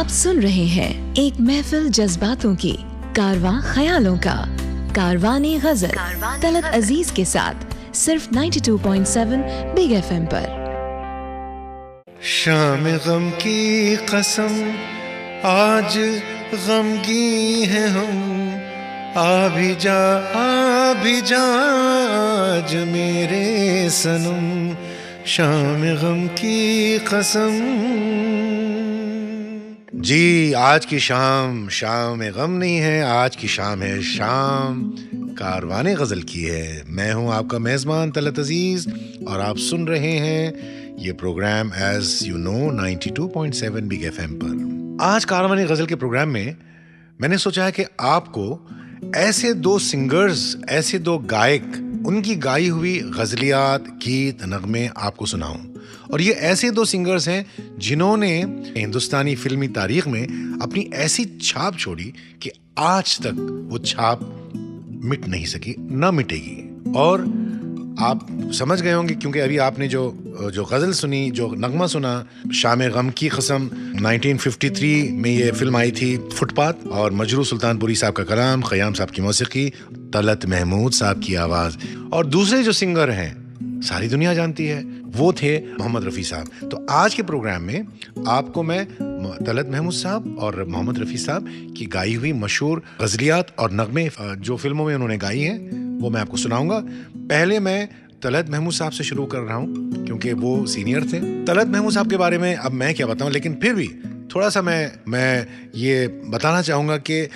आप सुन रहे हैं एक महफिल जज्बातों की, कारवां ख्यालों का, कारवाने गजल तलत अजीज के साथ सिर्फ 92.7 बिग FM पर। शाम गम की कसम आज गमगी है हम, आ भी जा आज मेरे सनम। शाम गम की कसम। जी, आज की शाम शाम गम नहीं है, आज की शाम है शाम कारवाने गजल की है। मैं हूं आपका मेजबान तलत अजीज और आप सुन रहे हैं ये program as you know 92.7 big FM पर। आज कारवाने गजल के प्रोग्राम में मैंने सोचा है कि आपको ऐसे दो सिंगर्स, ऐसे दो गायक, उनकी गाई हुई गजलियात, गीत, नगमे आपको सुनाऊं। और ये ऐसे दो सिंगर्स हैं जिन्होंने हिंदुस्तानी फिल्मी तारीख में अपनी ऐसी छाप छोड़ी कि आज तक वो छाप मिट नहीं सकी, ना मिटेगी। और आप समझ गए होंगे क्योंकि अभी आपने जो गजल सुनी, जो नगमा सुना, शाम गम की कसम, 1953 में ये फिल्म आई थी फुटपाथ, और मजरू सुल्तानपुरी साहब का कलाम, खयाम साहब की मौसीकी, तलत महमूद साहब की आवाज। और दूसरे जो सिंगर हैं सारी दुनिया जानती है, वो थे मोहम्मद रफ़ी साहब। तो आज के प्रोग्राम में आपको मैं तलत महमूद साहब और मोहम्मद रफ़ी साहब की गाई हुई मशहूर गजलियात और नगमे जो फिल्मों में उन्होंने गाई हैं वो मैं आपको सुनाऊंगा। पहले मैं तलत महमूद साहब से शुरू कर रहा हूँ क्योंकि वो सीनियर थे। तलत महमूद साहब के बारे में अब मैं क्या बताऊँ, लेकिन फिर भी थोड़ा सा मैं ये बताना चाहूँगा कि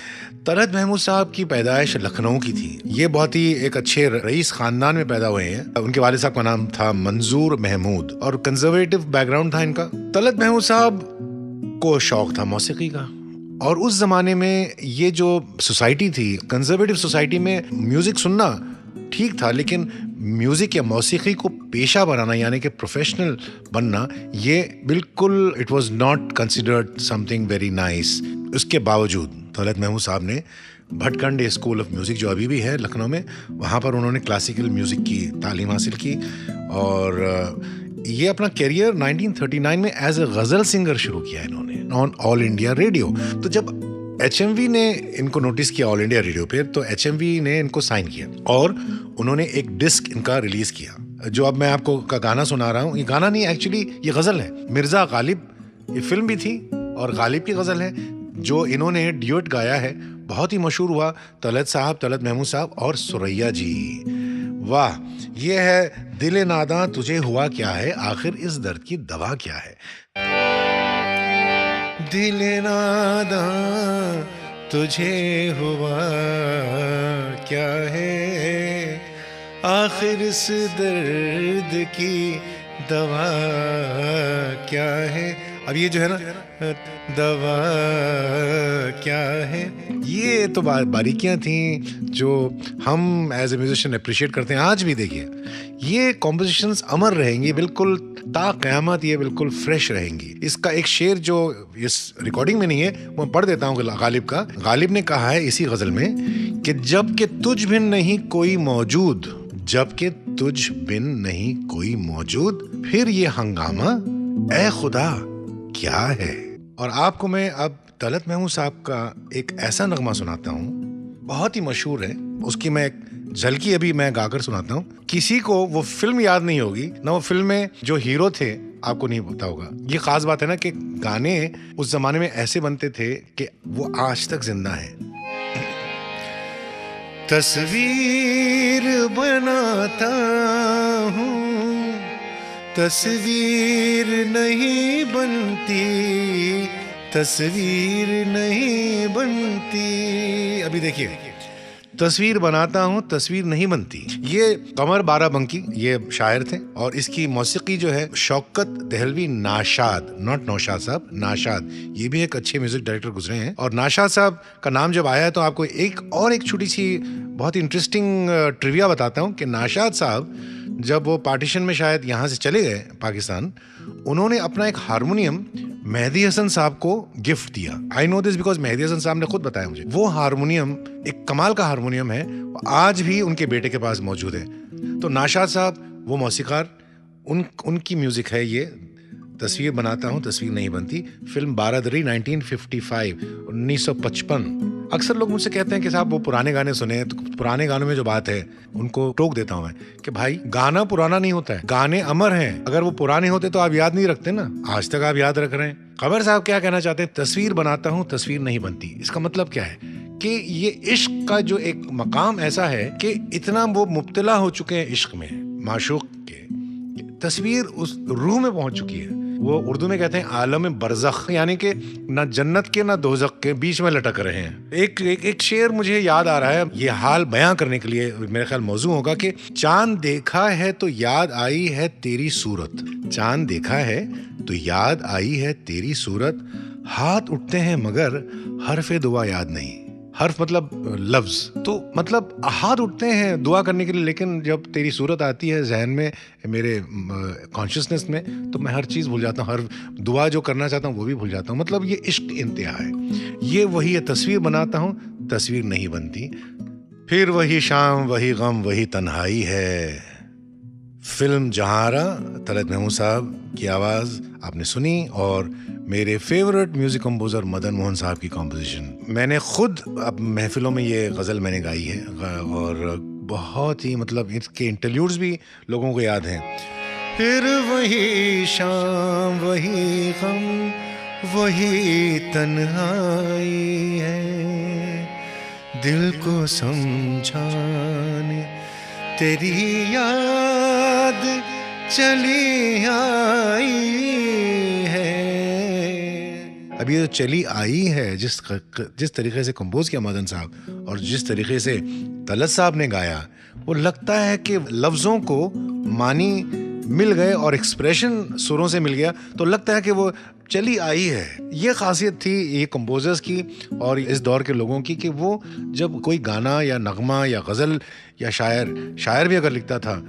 तलत महमूद साहब की पैदाइश लखनऊ की थी। ये बहुत ही एक अच्छे रईस खानदान में पैदा हुए हैं। उनके वालिद साहब का नाम था मंजूर महमूद और कंजर्वेटिव बैकग्राउंड था इनका। तलत महमूद साहब को शौक था मौसीकी का, और उस जमाने में ये जो सोसाइटी थी, कंजर्वेटिव सोसाइटी में म्यूजिक सुनना ठीक था, लेकिन म्यूजिक या मौसीकी को पेशा बनाना यानी कि प्रोफेशनल बनना, ये बिल्कुल it was not considered something very nice. उसके बावजूद तलत महमूद साहब ने भटखंड स्कूल ऑफ म्यूजिक जो अभी भी है लखनऊ में, वहाँ पर उन्होंने क्लासिकल म्यूजिक की तालीम हासिल की और ये अपना करियर 1939 में एज ए गजल सिंगर शुरू किया इन्होंने ऑन ऑल इंडिया रेडियो। तो जब HMV ने इनको नोटिस किया ऑल इंडिया रेडियो पे, तो HMV ने इनको साइन किया और उन्होंने एक डिस्क इनका रिलीज किया। जो अब मैं आपको का गाना सुना रहा हूँ, ये गाना नहीं, एक्चुअली ये गजल है। मिर्जा गालिब, ये फिल्म भी थी और गालिब की गजल है जो इन्होंने ड्यूट गाया है, बहुत ही मशहूर हुआ। तलत साहब, तलत महमूद साहब और सुरैया जी, वाह। ये है दिल नादा तुझे हुआ क्या है, आखिर इस दर्द की दवा क्या है। दिल नादा तुझे हुआ क्या है, आखिर इस दर्द की दवा क्या है। अब ये जो है ना, दवा क्या है, ये तो बारीकियां थी जो हम एज ए म्यूजिशियन अप्रिशिएट करते हैं आज भी। देखिए, ये कॉम्पोजिशंस अमर रहेंगी बिल्कुल ता क़यामत, ये बिल्कुल फ्रेश रहेंगी। इसका एक शेर जो इस रिकॉर्डिंग में नहीं है वो पढ़ देता हूँ गालिब का। गालिब ने कहा है इसी गजल में कि जब कि तुझ बिन नहीं कोई मौजूद, जब कि तुझ बिन नहीं कोई मौजूद, फिर ये हंगामा ए खुदा क्या है। और आपको मैं अब तलत महमूद साहब का एक ऐसा नगमा सुनाता हूँ, बहुत ही मशहूर है। उसकी मैं एक झलकी अभी मैं गाकर सुनाता हूँ। किसी को वो फिल्म याद नहीं होगी ना, वो फिल्म में जो हीरो थे आपको नहीं पता होगा। ये खास बात है ना कि गाने उस जमाने में ऐसे बनते थे कि वो आज तक जिंदा है। तस्वीर बनाता हूँ, तस्वीर नहीं बनती, तस्वीर नहीं बनती। अभी देखिए, तस्वीर बनाता हूँ, तस्वीर नहीं बनती। ये कमर बाराबंकी ये शायर थे और इसकी मौसीकी जो है शौकत दहलवी नाशाद, नॉट नौशाद साहब, नाशाद, ये भी एक अच्छे म्यूजिक डायरेक्टर गुजरे हैं। और नाशाद साहब का नाम जब आया है तो आपको एक छोटी सी बहुत ही इंटरेस्टिंग ट्रिविया बताता हूँ कि नाशाद साहब जब वो पार्टीशन में शायद यहाँ से चले गए पाकिस्तान, उन्होंने अपना एक हारमोनियम मेहदी हसन साहब को गिफ्ट दिया। I know this because Mehdi Hasan साहब ने खुद बताया मुझे। वो हारमोनियम एक कमाल का हारमोनियम है, आज भी उनके बेटे के पास मौजूद है। तो नाशाद साहब वो मौसीकार, उनकी म्यूजिक है ये तस्वीर बनाता हूँ तस्वीर नहीं बनती, फिल्म बारादरी 1955। अक्सर लोग मुझसे कहते हैं कि साहब वो पुराने गाने सुने हैं, तो पुराने गानों में जो बात है उनको टोक देता हूँ मैं कि भाई गाना पुराना नहीं होता है, गाने अमर हैं। अगर वो पुराने होते तो आप याद नहीं रखते ना, आज तक आप याद रख रहे हैं। कमर साहब क्या कहना चाहते हैं, तस्वीर बनाता हूँ तस्वीर नहीं बनती। इसका मतलब क्या है कि ये इश्क का जो एक मकाम ऐसा है कि इतना वो मुब्तला हो चुके हैं इश्क में, माशूक के, तस्वीर उस रूह में पहुंच चुकी है। वो उर्दू में कहते हैं आलम बरज़ख, यानी कि ना जन्नत के ना दोज़ख के बीच में लटक रहे हैं। एक शेर मुझे याद आ रहा है, ये हाल बयां करने के लिए मेरे ख्याल मौजू होगा कि चांद देखा है तो याद आई है तेरी सूरत, चांद देखा है तो याद आई है तेरी सूरत, हाथ उठते हैं मगर हर्फ़े दुआ याद नहीं। हर्फ मतलब लफ्ज, तो मतलब हाथ उठते हैं दुआ करने के लिए, लेकिन जब तेरी सूरत आती है जहन में, मेरे कॉन्शियसनेस में, तो मैं हर चीज़ भूल जाता हूँ, हर दुआ जो करना चाहता हूँ वो भी भूल जाता हूँ। मतलब ये इश्क इंतहा है। ये वही है, तस्वीर बनाता हूँ तस्वीर नहीं बनती, फिर वही शाम वही गम वही तन्हाई है। फिल्म जहारा, तलत महमूद साहब की आवाज़ आपने सुनी और मेरे favourite music composer Madan Mohan साहब की कॉम्पोजिशन। मैंने खुद अब महफिलों में ये गज़ल मैंने गाई है और बहुत ही मतलब इसके इंटरल्यूड्स भी लोगों को याद हैं। फिर वही शाम वही गम वही तन्हाई है, दिल को समझाने तेरी याद चली आई है। अब ये जो चली आई है, जिस तरीके से कंपोज किया मदन साहब और जिस तरीके से तलत साहब ने गाया, वो लगता है कि लफ्ज़ों को मानी मिल गए और एक्सप्रेशन सुरों से मिल गया, तो लगता है कि वो चली आई है। ये खासियत थी ये कंपोजर्स की और इस दौर के लोगों की कि वो जब कोई गाना या नगमा या गज़ल या शायर भी अगर लिखता था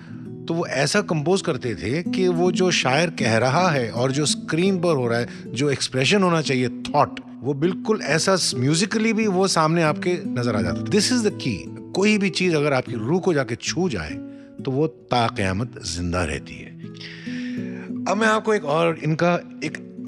तो वो ऐसा कंपोज करते थे कि वो जो शायर कह रहा है और जो स्क्रीन पर हो रहा है, जो एक्सप्रेशन होना चाहिए, थॉट, वो बिल्कुल ऐसा म्यूजिकली भी वो सामने आपके नजर आ जाता था। This is the key. कोई भी चीज अगर आपकी रूह को जाके छू जाए तो वो ता क़यामत जिंदा रहती है। अब मैं आपको एक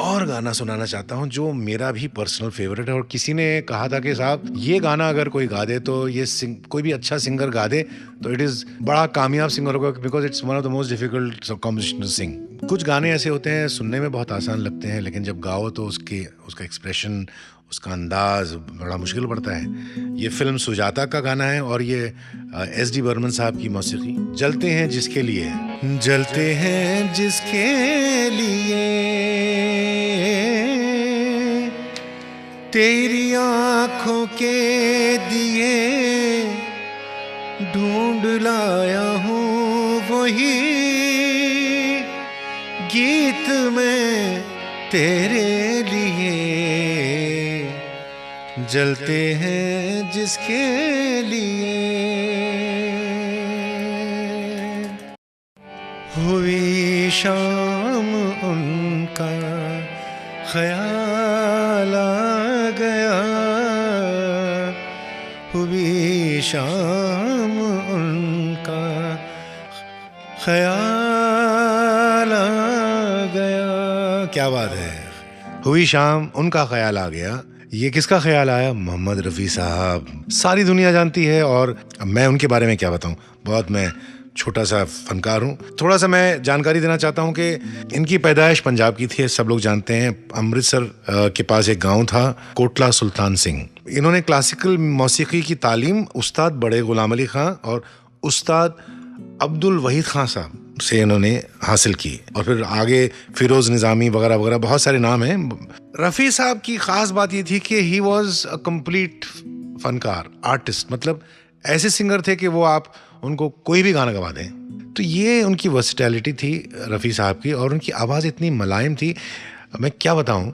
और गाना सुनाना चाहता हूं जो मेरा भी पर्सनल फेवरेट है। और किसी ने कहा था कि साहब ये गाना अगर कोई गा दे तो ये कोई भी अच्छा सिंगर गा दे तो इट इज़ बड़ा कामयाब सिंगर होगा, because it's one of the most difficult composition to sing. कुछ गाने ऐसे होते हैं सुनने में बहुत आसान लगते हैं, लेकिन जब गाओ तो उसका एक्सप्रेशन, उसका अंदाज बड़ा मुश्किल पड़ता है। ये फिल्म सुजाता का गाना है और ये एस डी बर्मन साहब की मौसीकी। जलते हैं जिसके लिए, जलते हैं जिसके लिए तेरी आँखों के दिए ढूंढ लाया हूँ वही गीत में तेरे लिए। जलते हैं जिसके लिए हुई शाम उनका ख्याल आ गया, हुई शाम उनका ख्याल आ गया। क्या बात है, हुई शाम उनका ख्याल आ गया। ये किसका ख्याल आया? मोहम्मद रफ़ी साहब। सारी दुनिया जानती है और मैं उनके बारे में क्या बताऊं, बहुत मैं छोटा सा फनकार हूँ। थोड़ा सा मैं जानकारी देना चाहता हूँ कि इनकी पैदाइश पंजाब की थी, सब लोग जानते हैं। अमृतसर के पास एक गांव था कोटला सुल्तान सिंह। इन्होंने क्लासिकल मौसीकी की तालीम उस्ताद बड़े गुलाम अली खां और उस्ताद अब्दुल वहीद खां साहब से इन्होंने हासिल की, और फिर आगे फिरोज निज़ामी वगैरह वगैरह बहुत सारे नाम हैं। रफ़ी साहब की ख़ास बात ये थी कि ही वॉज अ कंप्लीट फनकार, आर्टिस्ट। मतलब ऐसे सिंगर थे कि वो आप उनको कोई भी गाना गवा दें। तो ये उनकी वर्सेटैलिटी थी रफ़ी साहब की, और उनकी आवाज़ इतनी मुलायम थी, मैं क्या बताऊँ।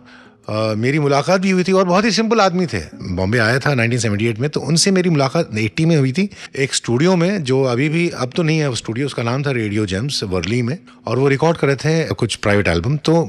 मेरी मुलाकात भी हुई थी और बहुत ही सिंपल आदमी थे। बॉम्बे आया था 1978 में, तो उनसे मेरी मुलाकात 80 में हुई थी एक स्टूडियो में, जो अभी भी, अब तो नहीं है वो स्टूडियो, उसका नाम था रेडियो जेम्स वर्ली में, और वो रिकॉर्ड कर रहे थे कुछ प्राइवेट एल्बम। तो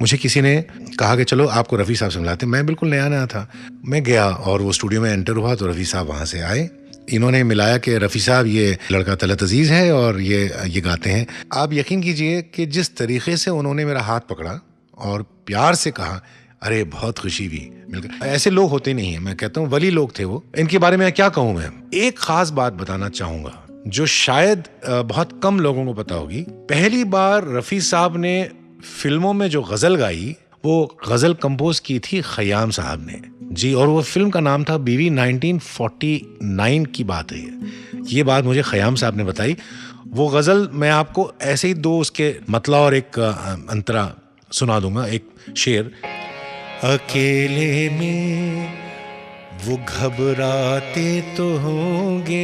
मुझे किसी ने कहा कि चलो आपको रफ़ी साहब से मिलाते। मैं बिल्कुल नया था, मैं गया और वो स्टूडियो में एंटर हुआ तो रफ़ी साहब वहाँ से आए। इन्होंने मिलाया कि रफ़ी साहब ये लड़का तलत अजीज़ है और ये गाते हैं। आप यकीन कीजिए कि जिस तरीके से उन्होंने मेरा हाथ पकड़ा और प्यार से कहा, अरे बहुत खुशी हुई मिलकर। ऐसे लोग होते नहीं हैं, मैं कहता हूँ वली लोग थे वो। इनके बारे में क्या कहूँ मैं, एक खास बात बताना चाहूंगा जो शायद बहुत कम लोगों को पता होगी। पहली बार रफ़ी साहब ने फिल्मों में जो गजल गाई, वो गजल कंपोज की थी खयाम साहब ने जी, और वो फिल्म का नाम था बीवी। 1949 की बात है ये बात मुझे खयाम साहब ने बताई। वो गजल मैं आपको ऐसे ही दो उसके मतलब और एक अंतरा सुना दूंगा। एक शेर, अकेले में वो घबराते तो होंगे,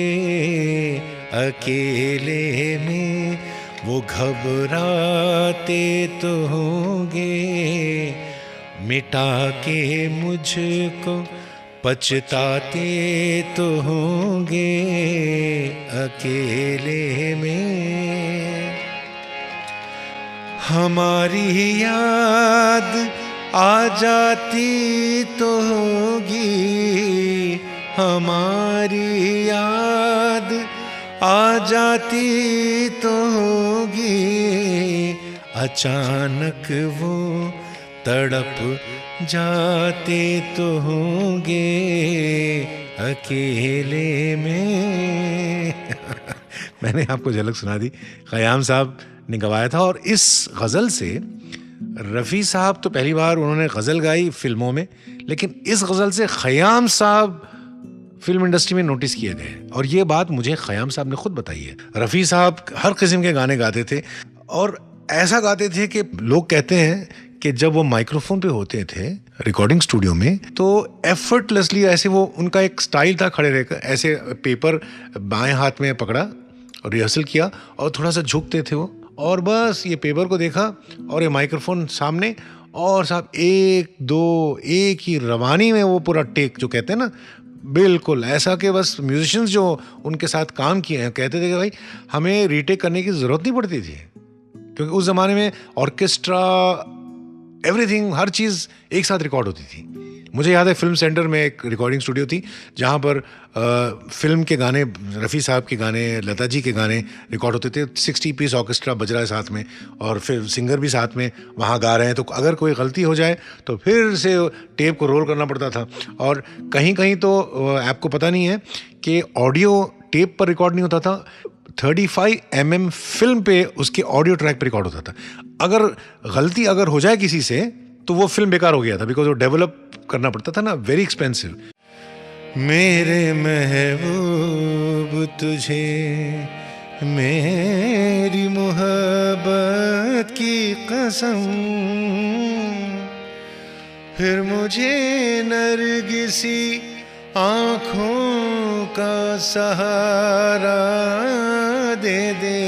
अकेले में वो घबराते तो होंगे, मिटा के मुझको पछताते तो होंगे, अकेले में हमारी याद आ जाती तो होगी, हमारी याद आ जाती तो होगी, अचानक वो तड़प जाते तो होंगे, अकेले में। मैंने आपको झलक सुना दी, खयाम साहब ने गवाया था। और इस गज़ल से रफ़ी साहब तो पहली बार उन्होंने गज़ल गाई फिल्मों में, लेकिन इस गज़ल से खयाम साहब फिल्म इंडस्ट्री में नोटिस किए गए। और ये बात मुझे खयाम साहब ने खुद बताई है। रफ़ी साहब हर किस्म के गाने गाते थे और ऐसा गाते थे कि लोग कहते हैं कि जब वो माइक्रोफोन पे होते थे रिकॉर्डिंग स्टूडियो में, तो एफर्टलेसली ऐसे वो, उनका एक स्टाइल था, खड़े रहकर ऐसे पेपर बाएं हाथ में पकड़ा और रिहर्सल किया और थोड़ा सा झुकते थे वो, और बस ये पेपर को देखा और ये माइक्रोफोन सामने, और साहब एक दो एक ही रवानी में वो पूरा टेक, जो कहते हैं ना, बिल्कुल ऐसा कि बस म्यूजिशियंस जो उनके साथ काम किए हैं कहते थे कि भाई हमें रीटेक करने की ज़रूरत नहीं पड़ती थी, क्योंकि उस ज़माने में ऑर्केस्ट्रा, एवरीथिंग, हर चीज़ एक साथ रिकॉर्ड होती थी। मुझे याद है फिल्म सेंटर में एक रिकॉर्डिंग स्टूडियो थी जहाँ पर फिल्म के गाने, रफ़ी साहब के गाने, लता जी के गाने रिकॉर्ड होते थे। 60 पीस ऑर्केस्ट्रा बज रहा है साथ में और फिर सिंगर भी साथ में वहाँ गा रहे हैं, तो अगर कोई गलती हो जाए तो फिर से टेप को रोल करना पड़ता था। और कहीं कहीं तो आपको पता नहीं है कि ऑडियो टेप पर रिकॉर्ड नहीं होता था, 35 mm फिल्म पे उसके ऑडियो ट्रैक पे रिकॉर्ड होता था। अगर गलती अगर हो जाए किसी से तो वो फिल्म बेकार हो गया था, बिकॉज वो डेवलप करना पड़ता था ना, वेरी एक्सपेंसिव। मेरे महबूब तुझे मेरी मोहब्बत की कसम, फिर मुझे नरगिसी आँखों का सहारा दे दे।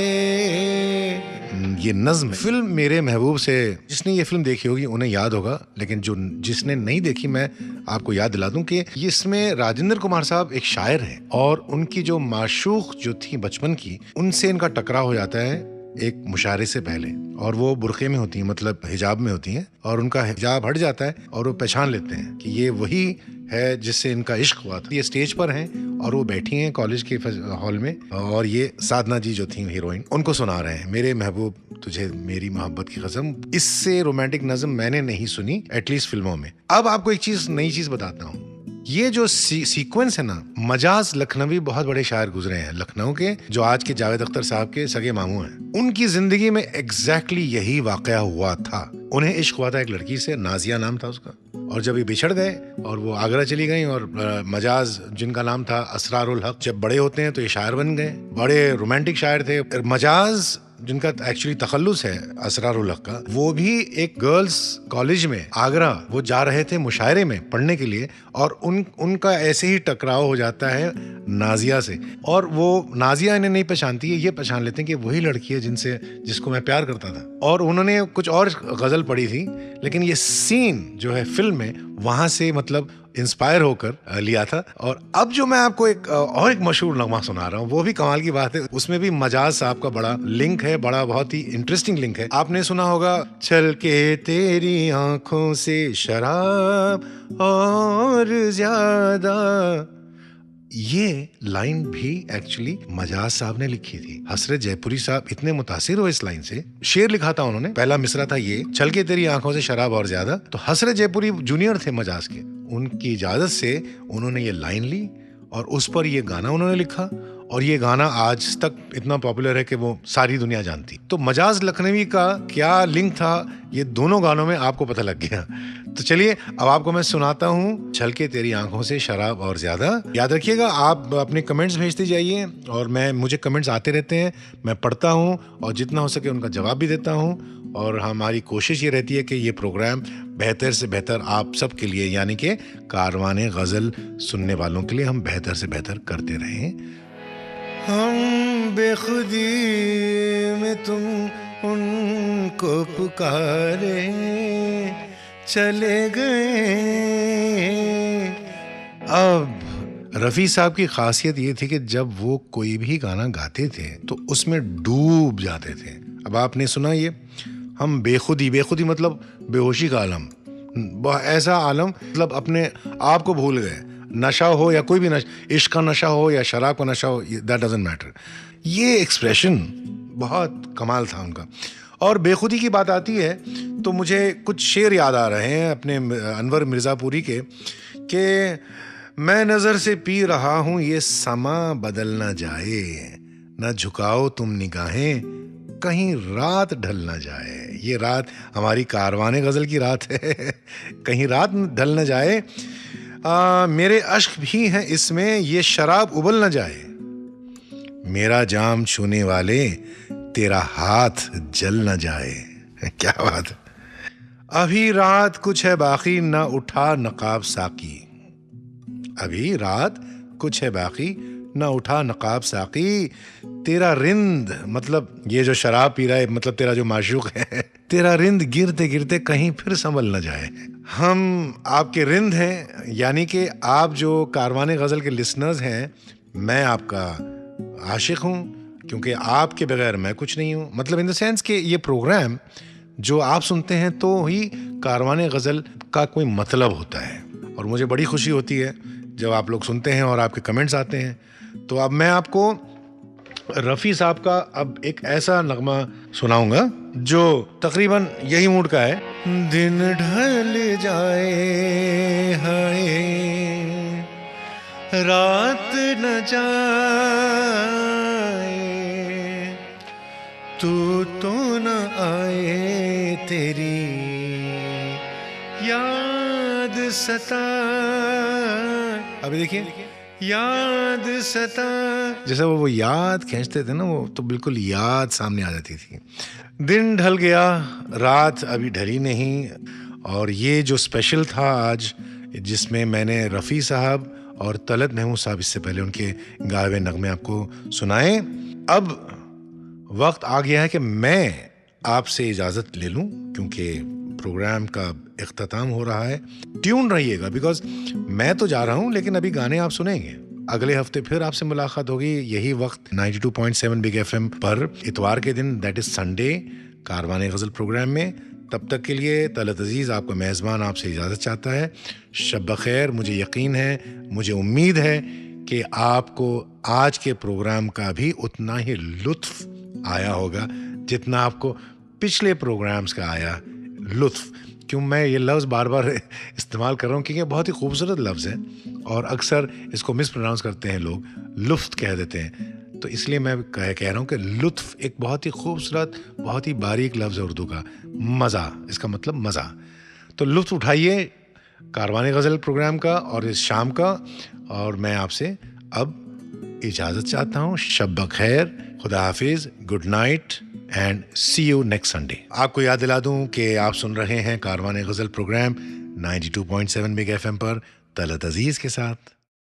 ये नज्म फिल्म मेरे महबूब से, जिसने ये फिल्म देखी होगी उन्हें याद होगा, लेकिन जिसने नहीं देखी मैं आपको याद दिला दूं कि इसमें राजेंद्र कुमार साहब एक शायर हैं और उनकी जो माशूक जो थी बचपन की, उनसे इनका टकराव हो जाता है एक मुशायरे से पहले, और वो बुरखे में होती हैं, मतलब हिजाब में होती हैं, और उनका हिजाब हट जाता है और वो पहचान लेते हैं कि ये वही है जिससे इनका इश्क हुआ था। ये स्टेज पर हैं और वो बैठी हैं कॉलेज के हॉल में, और ये साधना जी जो थी हीरोइन, उनको सुना रहे हैं मेरे महबूब तुझे मेरी मोहब्बत की कसम। इससे रोमांटिक नज़म मैंने नहीं सुनी, एटलीस्ट फिल्मों में। अब आपको एक नई चीज बताता हूँ। ये जो सीक्वेंस है ना, मजाज लखनवी बहुत बड़े शायर गुजरे हैं लखनऊ के, जो आज के जावेद अख्तर साहब के सगे मामू हैं। उनकी जिंदगी में एग्जैक्टली यही वाकया हुआ था। उन्हें इश्क हुआ था एक लड़की से, नाजिया नाम था उसका, और जब ये बिछड़ गए और वो आगरा चली गई, और मजाज जिनका नाम था असरारुल हक, जब बड़े होते हैं तो ये शायर बन गए, बड़े रोमांटिक शायर थे। मजाज जिनका एक्चुअली तखल्लुस है असरारुल हक का, वो भी एक गर्ल्स कॉलेज में आगरा वो जा रहे थे मुशायरे में पढ़ने के लिए, और उनका ऐसे ही टकराव हो जाता है नाजिया से, और वो नाजिया इन्हें नहीं पहचानती है, ये पहचान लेते हैं कि वही लड़की है जिसको मैं प्यार करता था। और उन्होंने कुछ और गजल पढ़ी थी, लेकिन ये सीन जो है फिल्म में वहां से मतलब इंस्पायर होकर लिया था। और अब जो मैं आपको एक मशहूर नगमा सुना रहा हूँ, वो भी कमाल की बात है, उसमें भी मजाज साहब का बड़ा लिंक है, बड़ा बहुत ही इंटरेस्टिंग लिंक है। आपने सुना होगा, चल के तेरी आंखों से शराब और ज्यादा, ये लाइन भी एक्चुअली मजाज साहब ने लिखी थी। हसरत जयपुरी साहब इतने मुतासिर हुए इस लाइन से, शेर लिखा था उन्होंने, पहला मिसरा था ये, छलके तेरी आंखों से शराब और ज्यादा। तो हसरत जयपुरी जूनियर थे मजाज के, उनकी इजाजत से उन्होंने ये लाइन ली और उस पर ये गाना उन्होंने लिखा, और ये गाना आज तक इतना पॉपुलर है कि वो सारी दुनिया जानती। तो मजाज लखनवी का क्या लिंक था ये दोनों गानों में आपको पता लग गया। तो चलिए अब आपको मैं सुनाता हूँ छलके तेरी आंखों से शराब और ज्यादा। याद रखिएगा, आप अपने कमेंट्स भेजते जाइए और मुझे कमेंट्स आते रहते हैं, मैं पढ़ता हूँ और जितना हो सके उनका जवाब भी देता हूँ। और हमारी कोशिश ये रहती है कि ये प्रोग्राम बेहतर से बेहतर आप सब के लिए, यानी कि कारवाने गज़ल सुनने वालों के लिए हम बेहतर से बेहतर करते रहें। हम बेखुदी में तुम उनको पुकारे चले गए। अब रफ़ी साहब की खासियत ये थी कि जब वो कोई भी गाना गाते थे तो उसमें डूब जाते थे। अब आपने सुना ये, हम बेखुदी, बेखुदी मतलब बेहोशी का आलम, ऐसा आलम मतलब अपने आप को भूल गए। नशा हो या कोई भी नशा, इश्क का नशा हो या शराब का नशा हो, दैट डजंट मैटर। ये एक्सप्रेशन बहुत कमाल था उनका। और बेखुदी की बात आती है तो मुझे कुछ शेर याद आ रहे हैं अपने अनवर मिर्ज़ापुरी के, कि मैं नज़र से पी रहा हूँ ये समा बदल ना जाए, ना झुकाओ तुम निगाहें कहीं रात ढल ना जाए। ये रात हमारी कारवाने गज़ल की रात है, कहीं रात ढल ना जाए। मेरे अश्क भी हैं इसमें, ये शराब उबल न जाए। मेरा जाम छूने वाले तेरा हाथ जल न जाए। क्या बात है। अभी रात कुछ है बाकी, ना उठा नकाब साकी। अभी रात कुछ है बाकी, ना उठा नकाब साकी। तेरा रिंद, मतलब ये जो शराब पी रहा है, मतलब तेरा जो माशूक है, तेरा रिंद गिरते गिरते कहीं फिर संभल न जाए। हम आपके रिंद हैं, यानी कि आप जो कारवाने गज़ल के लिसनर्स हैं, मैं आपका आशिक हूँ, क्योंकि आपके बगैर मैं कुछ नहीं हूँ। मतलब इन द सेंस कि ये प्रोग्राम जो आप सुनते हैं तो ही कारवाने गज़ल का कोई मतलब होता है। और मुझे बड़ी खुशी होती है जब आप लोग सुनते हैं और आपके कमेंट्स आते हैं। तो अब मैं आपको रफ़ी साहब का अब एक ऐसा नगमा सुनाऊंगा जो तकरीबन यही मूड का है। दिन ढल जाए हाय, रात न जाए, तू तो न आए, तेरी याद सताए। अभी देखिए, याद सता, जैसे वो याद खींचते थे ना, वो तो बिल्कुल याद सामने आ जाती थी। दिन ढल गया, रात अभी ढली नहीं। और ये जो स्पेशल था आज, जिसमें मैंने रफ़ी साहब और तलत महमूद साहब इससे पहले उनके गाए हुए नगमे आपको सुनाए। अब वक्त आ गया है कि मैं आपसे इजाज़त ले लूं, क्योंकि प्रोग्राम का इख्तिताम हो रहा है। ट्यून रहिएगा, बिकॉज मैं तो जा रहा हूं, लेकिन अभी गाने आप सुनेंगे। अगले हफ्ते फिर आपसे मुलाकात होगी यही वक्त 92.7 बिग एफएम पर, इतवार के दिन, that is Sunday, Karwane Ghazal program में। तब तक के लिए तलत अजीज़, आपका मेज़बान, आपसे इजाज़त चाहता है। शब बख़ैर। मुझे यकीन है, मुझे उम्मीद है कि आपको आज के प्रोग्राम का भी उतना ही लुत्फ़ आया होगा जितना आपको पिछले प्रोग्राम्स का आया लुत्फ़। क्यों मैं ये लफ्ज़ बार बार इस्तेमाल कर रहा हूँ, क्योंकि बहुत ही खूबसूरत लफ्ज़ है और अक्सर इसको मिस प्रोनाउंस करते हैं लोग, लुत्फ़ कह देते हैं। तो इसलिए मैं कह रहा हूँ कि लुत्फ़ एक बहुत ही खूबसूरत, बहुत ही बारीक लफ्ज़ है उर्दू का। मज़ा, इसका मतलब मज़ा। तो लुत्फ़ उठाइए कारवाने गज़ल प्रोग्राम का और इस शाम का। और मैं आपसे अब इजाज़त चाहता हूँ। शब बख़ैर, खुदा हाफिज़, good night and see you next Sunday. आपको याद दिला दूं कि आप सुन रहे हैं Karwane Ghazal program 92.7 big FM पर तलत अजीज़ के साथ।